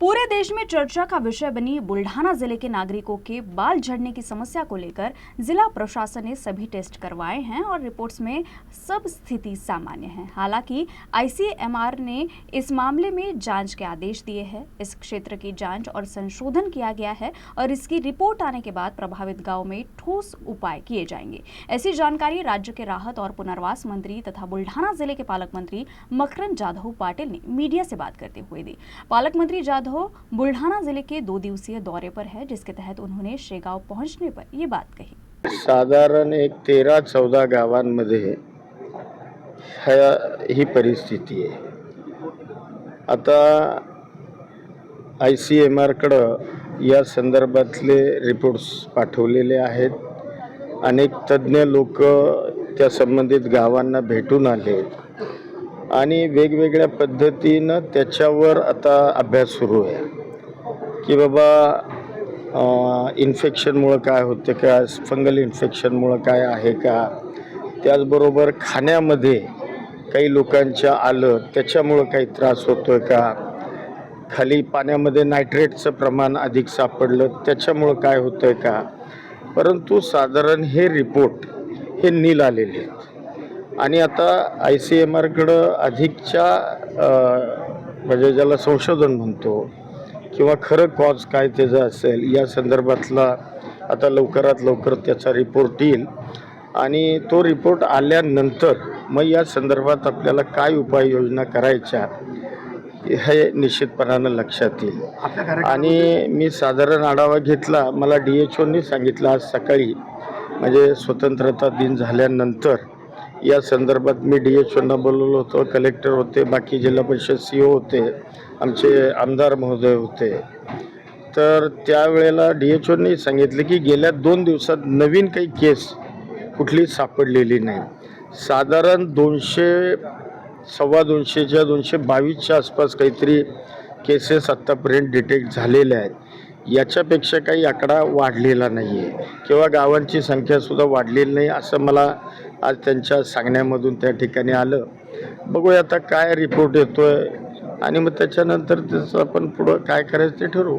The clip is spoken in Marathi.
पूरे देश में चर्चा का विषय बनी बुल्ढाना जिले के नागरिकों के बाल झड़ने की समस्या को लेकर जिला प्रशासन ने सभी टेस्ट करवाए हैं और रिपोर्ट्स में सब स्थिति सामान्य है। हालांकि आईसीएमआर ने इस मामले में जांच के आदेश दिए हैं। इस क्षेत्र की जांच और संशोधन किया गया है और इसकी रिपोर्ट आने के बाद प्रभावित गाँव में ठोस उपाय किए जाएंगे। ऐसी जानकारी राज्य के राहत और पुनर्वास मंत्री तथा बुल्ढाना जिले के पालक मंत्री मकरंद जाधव पाटिल ने मीडिया से बात करते हुए दी। पालक मंत्री जाधव बुल्ढाना जिले के 2 दिवसीय दौरे पर है, जिसके तहत उन्होंने शेगाव पहुंचने पर ये बात कही। साधारण एक 13-14 गावांमध्ये ही परिस्थिती आहे। आता आयसीएमआर कडे या संदर्भातले रिपोर्ट्स पाठवलेले आहेत। अनेक तज्ञ लोक त्या संबंधित गावांना भेटून आले आणि वेगवेगळ्या पद्धतीनं त्याच्यावर आता अभ्यास सुरू आहे की बाबा इन्फेक्शनमुळे काय होते का, फंगल इन्फेक्शनमुळे काय आहे का, त्याचबरोबर खाण्यामध्ये काही लोकांच्या आलं त्याच्यामुळे काही त्रास होतोय का, खाली पाण्यामध्ये नायट्रेटचं प्रमाण अधिक सापडलं त्याच्यामुळे काय होतंय का। परंतु साधारण हे रिपोर्ट हे नील आलेले आहेत आणि आता आयसीएमआरकडे अधिकच्या म्हणजे ज्याला संशोधन म्हणतो किंवा खरं कॉज काय त्याचं असेल या संदर्भातला आता लवकरात लवकर त्याचा रिपोर्ट येईल आणि तो रिपोर्ट आल्यानंतर मग या संदर्भात आपल्याला काय उपाययोजना करायच्या हे निश्चितपणानं लक्षात येईल। आणि मी साधारण आढावा घेतला, मला DHOनी सांगितलं आज सकाळी म्हणजे स्वतंत्रता दिन झाल्यानंतर या संदर्भात मी DHOना बोलवलं होतं, कलेक्टर होते, बाकी जिल्हा परिषद CO होते, आमचे आमदार महोदय होते। तर त्यावेळेला DHOनी सांगितलं की गेल्या 2 दिवसात नवीन काही केस कुठली सापडलेली नाही। साधारण 200 सव्वा 200च्या 222च्या आसपास काहीतरी केसेस आत्तापर्यंत डिटेक्ट झालेल्या आहेत। याच्यापेक्षा काही आकडा वाढलेला नाही आहे किंवा गावांची संख्यासुद्धा वाढलेली नाही असं मला आज त्यांच्या सांगण्यामधून त्या ठिकाणी आलं। बघूया आता काय रिपोर्ट येतोय आणि मग त्याच्यानंतर त्याचं आपण पुढं काय करायचं ते ठरवू।